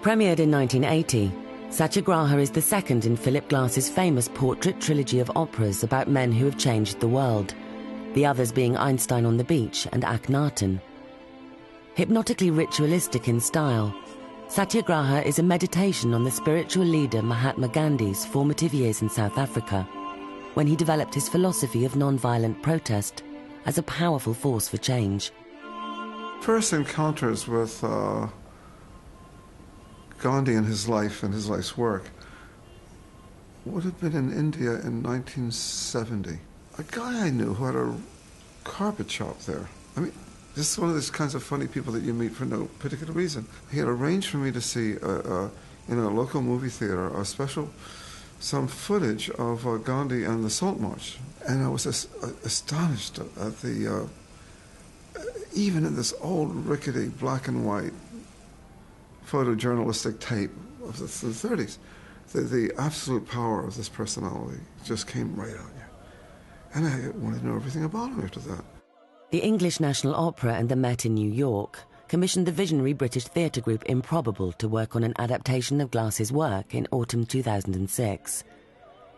Premiered in 1980, Satyagraha is the second in Philip Glass's famous portrait trilogy of operas about men who have changed the world, the others being Einstein on the Beach and Akhenaten. Hypnotically ritualistic in style, Satyagraha is a meditation on the spiritual leader Mahatma Gandhi's formative years in South Africa, when he developed his philosophy of non-violent protest as a powerful force for change. First encounters with Gandhi and his life and his life's work would have been in India in 1970. A guy I knew who had a carpet shop there. I mean, this is one of those kinds of funny people that you meet for no particular reason. He had arranged for me to see in a local movie theater some footage of Gandhi and the Salt March. And I was astonished at the, even in this old rickety black and white photojournalistic tape of the 30s, the absolute power of this personality just came right out here. And I wanted to know everything about him after that. The English National Opera and the Met in New York commissioned the visionary British theatre group Improbable to work on an adaptation of Glass's work in autumn 2006.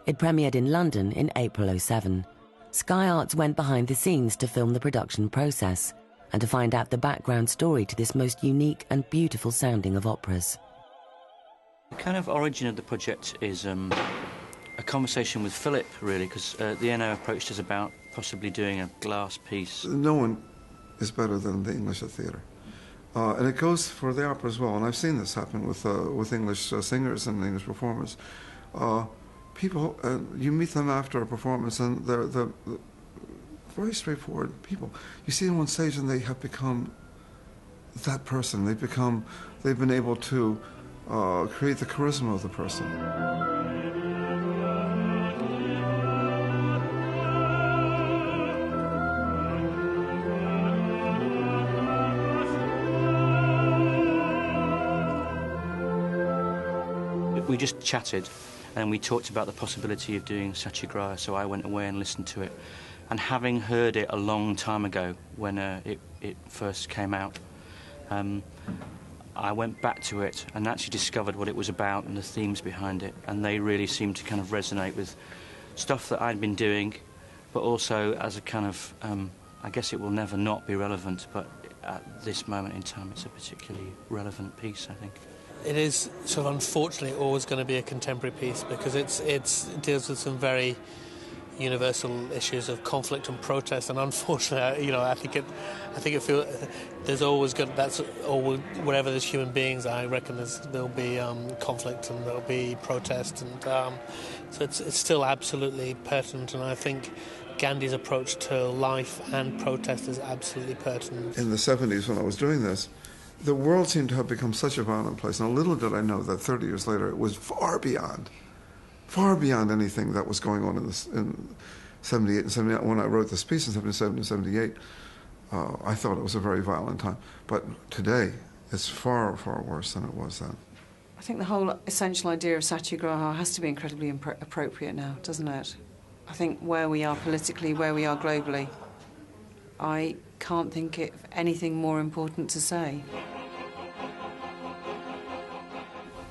It premiered in London in April '07. Sky Arts went behind the scenes to film the production process and to find out the background story to this most unique and beautiful sounding of operas. The kind of origin of the project is a conversation with Philip, really, because the NO approached us about possibly doing a Glass piece. No one is better than the English at theatre. And it goes for the opera as well, and I've seen this happen with English singers and English performers. People, you meet them after a performance, and they're very straightforward people. You see them on stage, and they have become that person. They've been able to create the charisma of the person. We just chatted, and we talked about the possibility of doing Satyagraha, so I went away and listened to it. And having heard it a long time ago, when it first came out, I went back to it and actually discovered what it was about and the themes behind it, and they really seemed to kind of resonate with stuff that I'd been doing, but also as a kind of, I guess it will never not be relevant, but at this moment in time it's a particularly relevant piece, I think. It is sort of unfortunately always going to be a contemporary piece because it deals with some very universal issues of conflict and protest, and unfortunately, I think it feels there's always good. That's or wherever there's human beings, I reckon there'll be conflict and there'll be protest, and so it's still absolutely pertinent. And I think Gandhi's approach to life and protest is absolutely pertinent. In the 70s, when I was doing this, the world seemed to have become such a violent place. Now, little did I know that 30 years later, it was far beyond anything that was going on in 78 and 79. When I wrote this piece in 77 and 78, I thought it was a very violent time. But today, it's far, far worse than it was then. I think the whole essential idea of Satyagraha has to be incredibly appropriate now, doesn't it? I think where we are politically, where we are globally, I can't think of anything more important to say.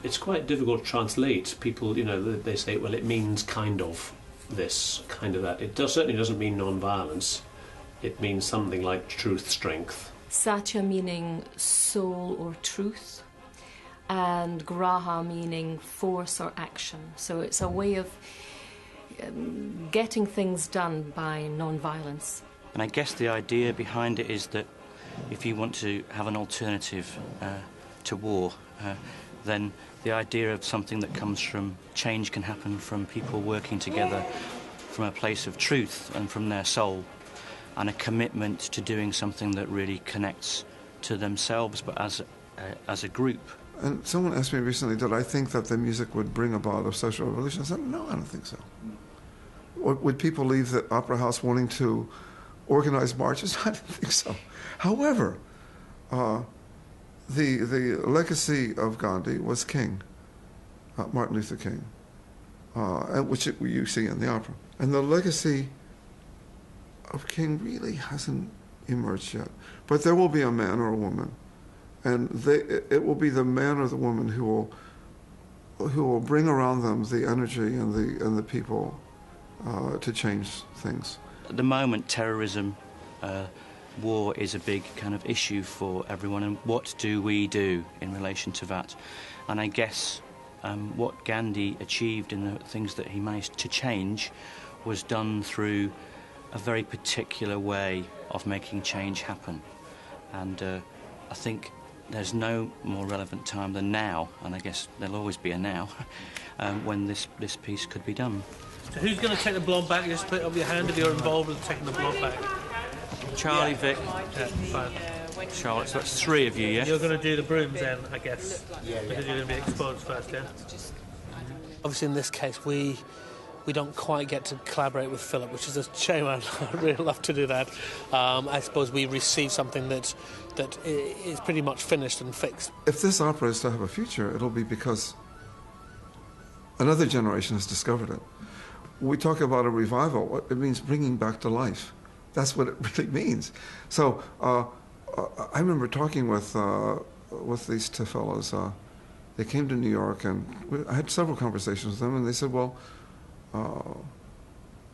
It's quite difficult to translate. People, they say, well, it means kind of this, kind of that. It certainly doesn't mean non-violence. It means something like truth, strength. Satya meaning soul or truth, and Graha meaning force or action. So it's a way of getting things done by non-violence. And I guess the idea behind it is that if you want to have an alternative to war, then the idea of something that comes from change can happen from people working together from a place of truth and from their soul, and a commitment to doing something that really connects to themselves, but as a group. And someone asked me recently, did I think that the music would bring about a social revolution? I said, no, I don't think so. Would people leave the opera house wanting to organize marches? I don't think so. However, the legacy of Gandhi was King, Martin Luther King, which you see in the opera. And the legacy of King really hasn't emerged yet. But there will be a man or a woman and it will be the man or the woman who will bring around them the energy and the people to change things. At the moment, terrorism, war is a big kind of issue for everyone, and what do we do in relation to that? And I guess what Gandhi achieved in the things that he managed to change was done through a very particular way of making change happen. And I think there's no more relevant time than now, and I guess there'll always be a now, when this piece could be done. So who's going to take the blonde back? You just put up your hand if you're involved with taking the blonde back. Charlie, Vic, Yeah, fine. Charlotte, so that's three of you, yeah? You're going to do the brooms then, I guess. Because you're going to be exposed first, yeah? Obviously, in this case, we don't quite get to collaborate with Philip, which is a shame. I'd really love to do that. I suppose we receive something that is pretty much finished and fixed. If this opera is to have a future, it'll be because another generation has discovered it. We talk about a revival. It means bringing back to life. That's what it really means. So I remember talking with these two fellows. They came to New York, and I had several conversations with them, and they said, well,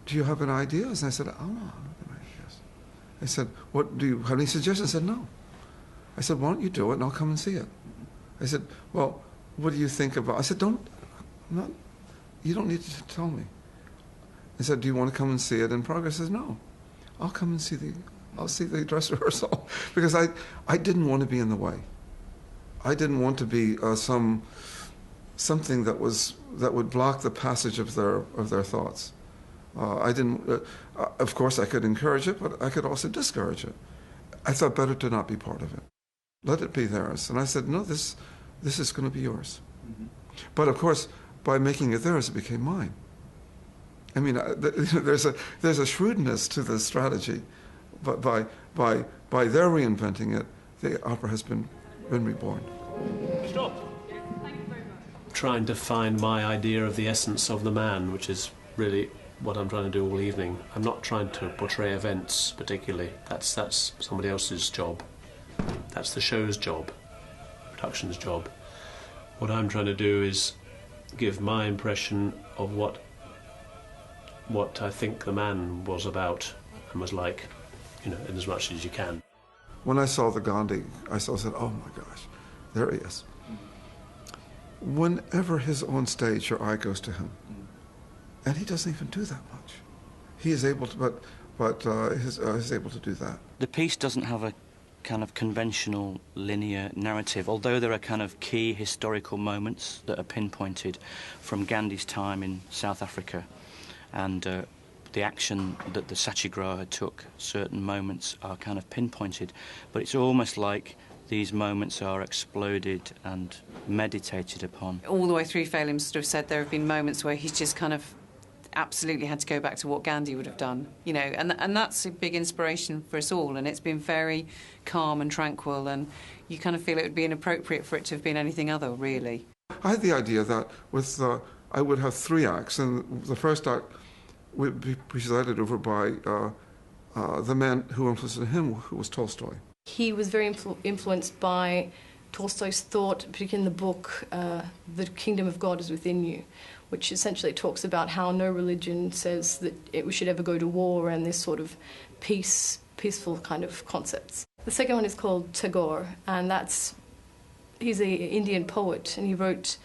do you have any ideas? And I said, oh, no, I don't have any ideas. They said, what, do you have any suggestions? I said, no. I said, why don't you do it, and I'll come and see it. I said, well, what do you think about... I said, you don't need to tell me. I said, do you want to come and see it in progress? I said, no. I'll come and see the dress rehearsal. Because I didn't want to be in the way. I didn't want to be something that would block the passage of their thoughts. I didn't. Of course, I could encourage it, but I could also discourage it. I thought better to not be part of it. Let it be theirs. And I said, no, this is going to be yours. Mm-hmm. But of course, by making it theirs, it became mine. I mean, there's a shrewdness to this strategy, but by their reinventing it, the opera has been reborn. Stop. Trying to find my idea of the essence of the man, which is really what I'm trying to do all evening. I'm not trying to portray events particularly. That's somebody else's job. That's the show's job, production's job. What I'm trying to do is give my impression of what I think the man was about and was like, in as much as you can. When I saw the Gandhi, I said, oh my gosh, there he is. Whenever he's on stage, your eye goes to him. And he doesn't even do that much. He is able to, but he's able to do that. The piece doesn't have a kind of conventional linear narrative, although there are kind of key historical moments that are pinpointed from Gandhi's time in South Africa, and the action that the Satyagraha took. Certain moments are kind of pinpointed, but it's almost like these moments are exploded and meditated upon. All the way through, Phelim sort of said there have been moments where he's just kind of absolutely had to go back to what Gandhi would have done, and that's a big inspiration for us all, and it's been very calm and tranquil, and you kind of feel it would be inappropriate for it to have been anything other, really. I had the idea that I would have 3 acts, and the first act would be presided over by the man who influenced him, who was Tolstoy. He was very influenced by Tolstoy's thought, particularly in the book The Kingdom of God is Within You, which essentially talks about how no religion says that we should ever go to war, and this sort of peaceful kind of concepts. The second one is called Tagore, and he's an Indian poet, and he wrote,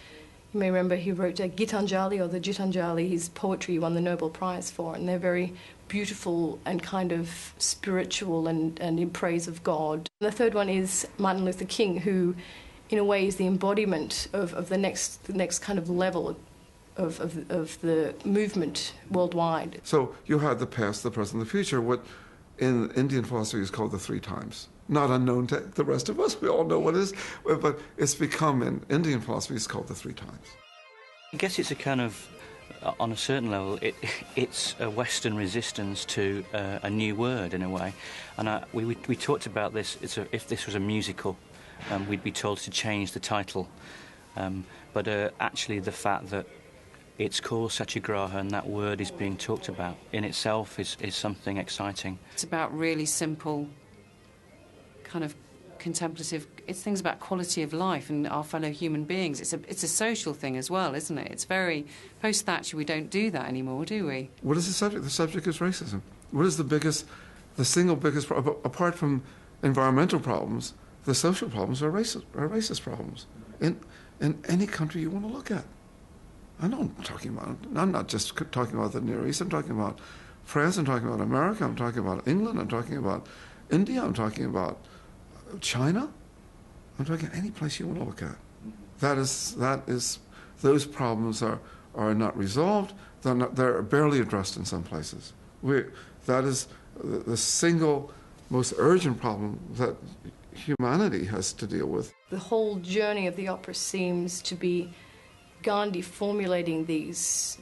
you may remember, he wrote Gitanjali or the Gitanjali. His poetry won the Nobel Prize for, and they're very beautiful and kind of spiritual and in praise of God. And the third one is Martin Luther King, who in a way is the embodiment of the next kind of level of the movement worldwide. So you had the past, the present, the future, what in Indian philosophy is called the 3 times. Not unknown to the rest of us, we all know what it is, but it's become, in Indian philosophy, it's called the 3 times. I guess it's a kind of, on a certain level, it's a Western resistance to a new word, in a way. And we talked about this, if this was a musical, we'd be told to change the title. But actually the fact that it's called Satyagraha and that word is being talked about in itself is something exciting. It's about really simple kind of contemplative. It's things about quality of life and our fellow human beings. It's a social thing as well, isn't it? It's very post-Thatcher. We don't do that anymore, do we? What is the subject? The subject is racism. What is the single biggest problem? Apart from environmental problems, the social problems are racist problems in any country you want to look at. I'm not just talking about the Near East. I'm talking about France. I'm talking about America. I'm talking about England. I'm talking about India. I'm talking about China. I'm talking any place you want to look at. That is those problems are not resolved. They're barely addressed in some places. That is the single most urgent problem that humanity has to deal with. The whole journey of the opera seems to be Gandhi formulating these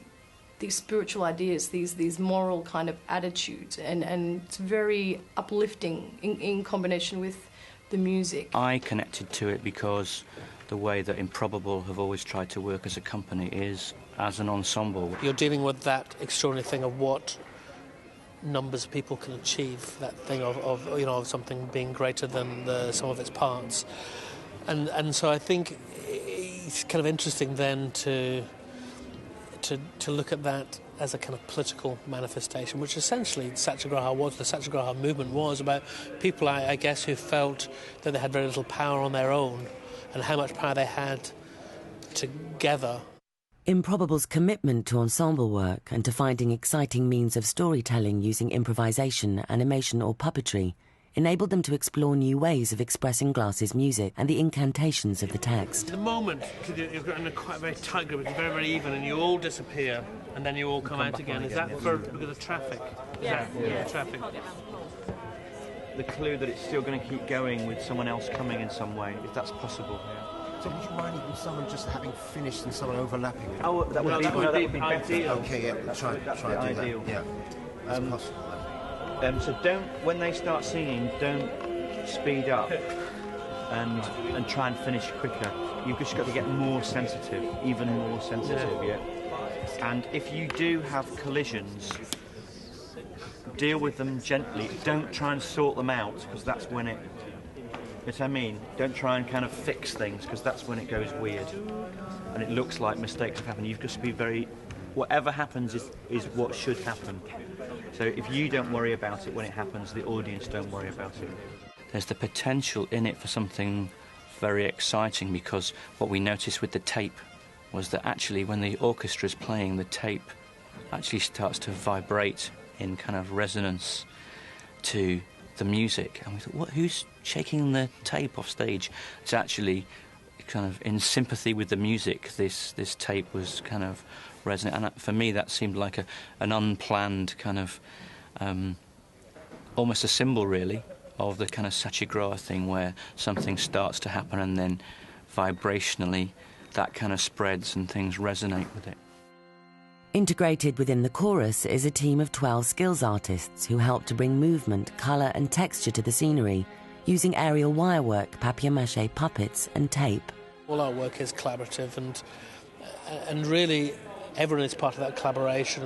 spiritual ideas, these moral kind of attitudes, and it's very uplifting in combination with the music. I connected to it because the way that Improbable have always tried to work as a company is as an ensemble. You're dealing with that extraordinary thing of what numbers of people can achieve, that thing of something being greater than the sum of its parts, and so I think it's kind of interesting then to look at that as a kind of political manifestation, which essentially Satyagraha was. The Satyagraha movement was about people, I guess, who felt that they had very little power on their own and how much power they had together. Improbable's commitment to ensemble work and to finding exciting means of storytelling using improvisation, animation or puppetry enabled them to explore new ways of expressing Glass's music and the incantations of the text. The moment you've got in a quite very tight group, it's very, very even, and you all disappear, and then you all come out again. Is that because of traffic? Yeah. Traffic. The clue that it's still going to keep going with someone else coming in some way, if that's possible. So would you mind even someone just having finished and someone overlapping it? Oh, that would be better. ideal. Okay, yeah, try That's and do ideal. that. Yeah, that's possible. So don't, when they start singing, don't speed up and try and finish quicker. You've just got to get more sensitive, even more sensitive, yeah. And if you do have collisions, deal with them gently. Don't try and sort them out, because that's when it... You know what I mean? Don't try and kind of fix things, because that's when it goes weird. And it looks like mistakes have happened. You've got to be very... Whatever happens is what should happen. So if you don't worry about it when it happens, the audience don't worry about it. There's the potential in it for something very exciting, because what we noticed with the tape was that actually when the orchestra's playing, the tape actually starts to vibrate in kind of resonance to the music. And we thought, who's shaking the tape off stage? It's actually kind of in sympathy with the music. This tape was kind of resonant, and for me that seemed like an unplanned kind of almost a symbol really of the kind of Satyagraha thing, where something starts to happen and then vibrationally that kind of spreads and things resonate with it. Integrated within the chorus is a team of 12 skills artists who help to bring movement, colour and texture to the scenery, using aerial wirework, papier-mâché puppets and tape. All our work is collaborative, and really everyone is part of that collaboration.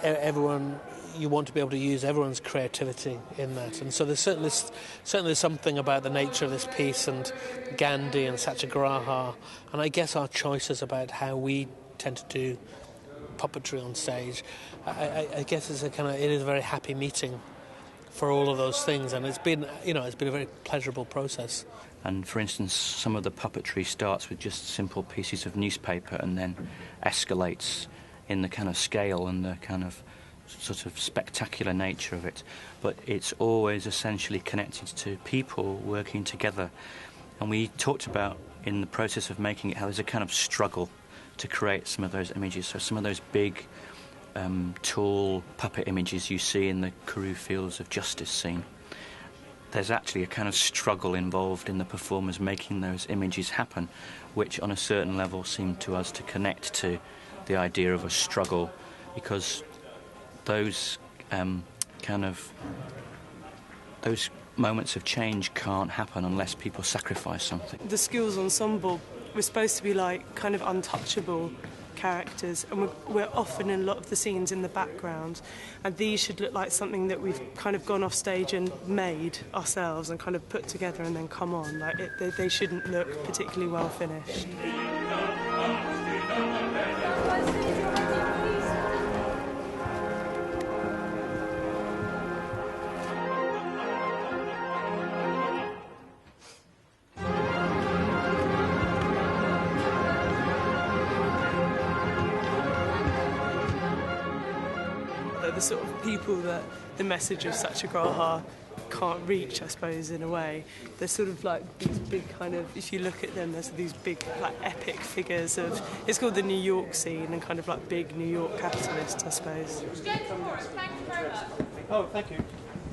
Everyone, you want to be able to use everyone's creativity in that, and so there's certainly something about the nature of this piece and Gandhi and Satyagraha, and I guess our choices about how we tend to do puppetry on stage. I guess it is a very happy meeting for all of those things, and it's been a very pleasurable process. And for instance, some of the puppetry starts with just simple pieces of newspaper and then escalates in the kind of scale and the kind of sort of spectacular nature of it. But it's always essentially connected to people working together. And we talked about in the process of making it how there's a kind of struggle to create some of those images. So some of those big, tall puppet images you see in the Karoo Fields of Justice scene, there's actually a kind of struggle involved in the performers making those images happen, which on a certain level seemed to us to connect to the idea of a struggle, because those those moments of change can't happen unless people sacrifice something. The skills ensemble was supposed to be like kind of untouchable characters, and we're often in a lot of the scenes in the background, and these should look like something that we've kind of gone off stage and made ourselves and kind of put together and then come on. Like they shouldn't look particularly well finished. The sort of people that the message of Satyagraha can't reach, I suppose, in a way. They're sort of like these big kind of, if you look at them, there's these big, like, epic figures of, it's called the New York scene, and kind of like big New York capitalists, I suppose. Oh, thank you.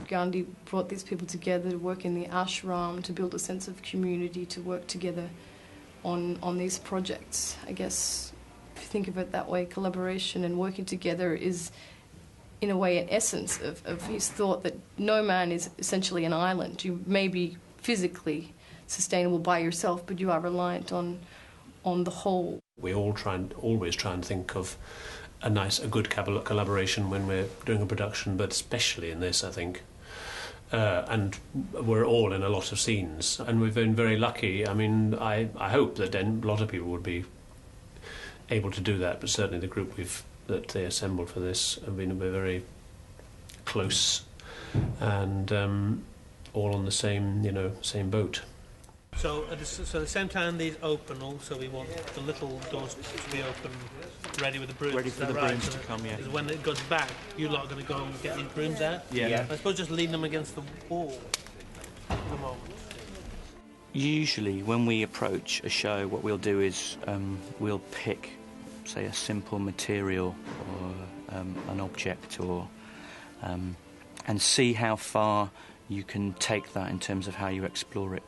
Gandhi brought these people together to work in the ashram, to build a sense of community, to work together on these projects. I guess, if you think of it that way, collaboration and working together is, in a way, an essence of his thought that no man is essentially an island. You may be physically sustainable by yourself, but you are reliant on the whole. We all always try and think of a good collaboration when we're doing a production, but especially in this, I think. And we're all in a lot of scenes, and we've been very lucky. I mean, I hope that a lot of people would be able to do that, but certainly the group that they assembled for this have been very close and all on the same boat. So at the same time these open, also we want the little doors to be open, ready with the brooms. Ready for the brooms to come, yeah. When it goes back, you lot are going to go and get these brooms out? Yeah. I suppose just lean them against the wall at the moment. Usually when we approach a show, what we'll do is we'll pick, say, a simple material or an object, or and see how far you can take that in terms of how you explore it.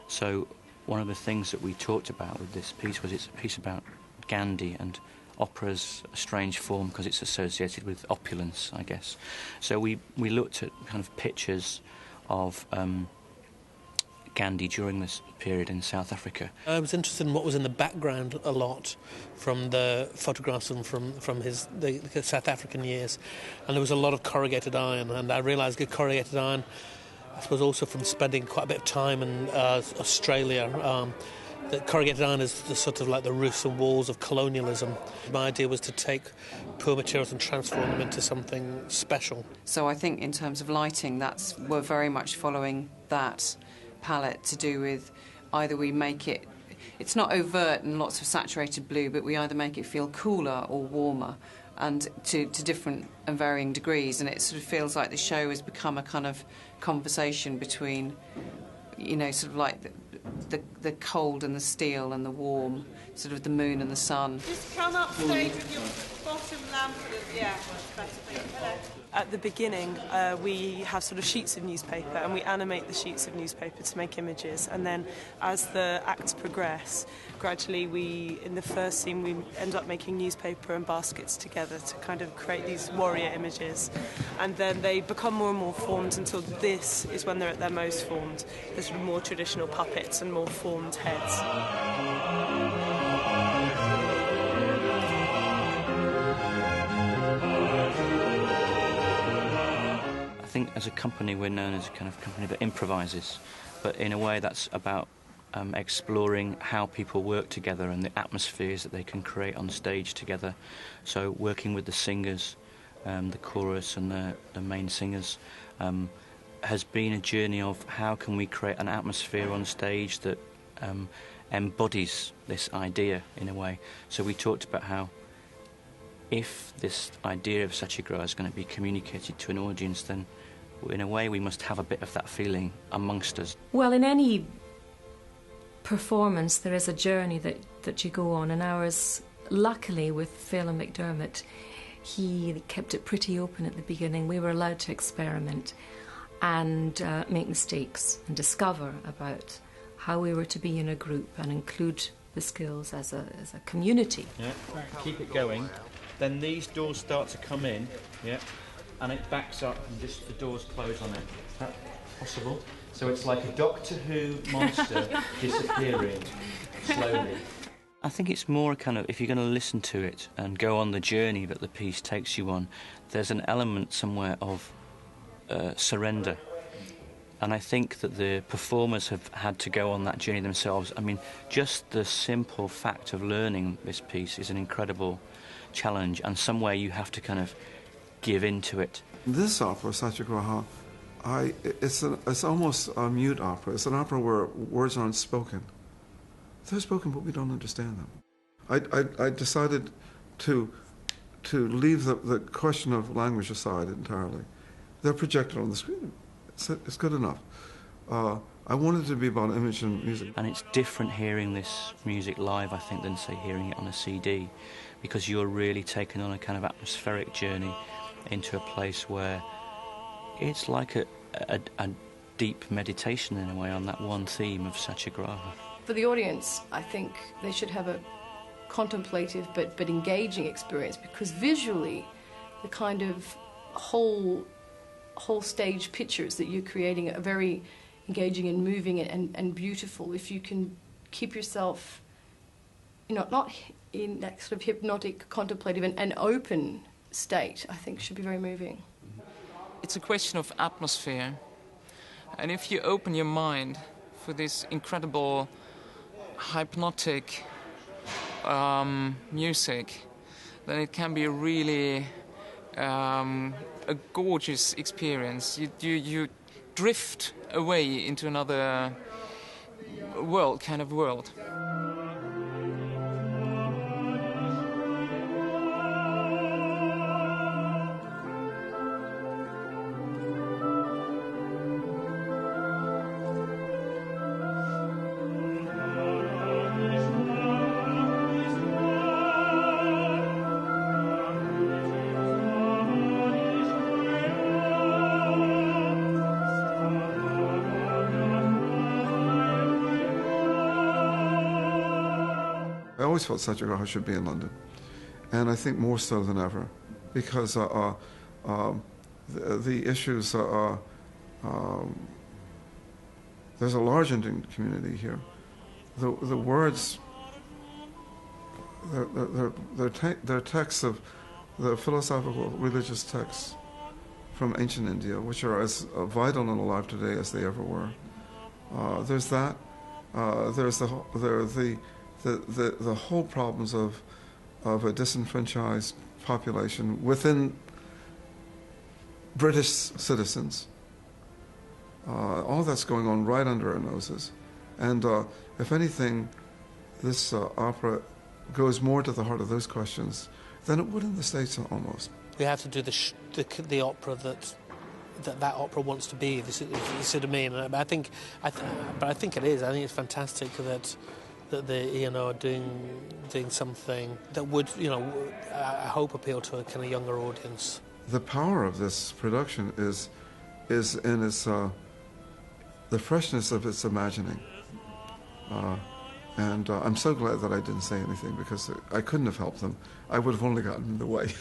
So one of the things that we talked about with this piece was it's a piece about Gandhi, and opera's a strange form because it's associated with opulence, I guess. So we looked at kind of pictures of Gandhi during this period in South Africa. I was interested in what was in the background a lot from the photographs and from the South African years, and there was a lot of corrugated iron, and I realised that corrugated iron, I suppose also from spending quite a bit of time in Australia, that corrugated iron is the sort of like the roofs and walls of colonialism. My idea was to take poor materials and transform them into something special. So I think in terms of lighting, we're very much following that palette, to do with either we make it's not overt and lots of saturated blue, but we either make it feel cooler or warmer, and to different and varying degrees, and it sort of feels like the show has become a kind of conversation between, sort of like the cold and the steel and the warm, sort of the moon and the sun. Just come up stage with your bottom lamp. Yeah, at the beginning, we have sort of sheets of newspaper, and we animate the sheets of newspaper to make images, and then as the acts progress, gradually in the first scene we end up making newspaper and baskets together to kind of create these warrior images, and then they become more and more formed until this is when they're at their most formed, the sort of more traditional puppets and more formed heads. I think as a company we're known as a kind of company that improvises, but in a way that's about exploring how people work together and the atmospheres that they can create on stage together. So working with the singers, the chorus and the main singers, has been a journey of how can we create an atmosphere on stage that embodies this idea in a way. So we talked about how if this idea of Satyagraha is going to be communicated to an audience, then in a way we must have a bit of that feeling amongst us. Well, in any performance there is a journey that you go on, and ours, luckily with Phil and McDermott, he kept it pretty open at the beginning. We were allowed to experiment and make mistakes and discover about how we were to be in a group and include the skills as a community. Yeah, keep it going. Then these doors start to come in, yeah, and it backs up and just the doors close on it. Is that possible? So it's like a Doctor Who monster disappearing slowly. I think it's more kind of, if you're going to listen to it and go on the journey that the piece takes you on, there's an element somewhere of surrender. And I think that the performers have had to go on that journey themselves. I mean, just the simple fact of learning this piece is an incredible challenge, and somewhere you have to kind of give into it. This opera, Satyagraha, it's almost a mute opera. It's an opera where words aren't spoken. They're spoken, but we don't understand them. I decided to leave the question of language aside entirely. They're projected on the screen. It's good enough. I wanted it to be about image and music. And it's different hearing this music live, I think, than, say, hearing it on a CD, because you're really taken on a kind of atmospheric journey into a place where it's like a deep meditation, in a way, on that one theme of Satyagraha. For the audience, I think they should have a contemplative but engaging experience, because visually, the kind of whole stage pictures that you're creating are very engaging and moving and beautiful. If you can keep yourself, not in that sort of hypnotic, contemplative and open state, I think should be very moving. It's a question of atmosphere, and if you open your mind for this incredible hypnotic music, then it can be a really a gorgeous experience. You drift away into another kind of world. I always felt Satyagraha should be in London, and I think more so than ever, because the issues there's a large Indian community here. The words, they're texts of the philosophical religious texts from ancient India, which are as vital and alive today as they ever were. There's that. There's the whole problems of a disenfranchised population within British citizens. All that's going on right under our noses. And if anything, this opera goes more to the heart of those questions than it would in the States almost. We have to do the opera that opera wants to be. You see what I mean? But I think it is. I think it's fantastic that they are doing something that would, I hope appeal to a kind of younger audience. The power of this production is in its the freshness of its imagining, and I'm so glad that I didn't say anything, because I couldn't have helped them. I would have only gotten in the way.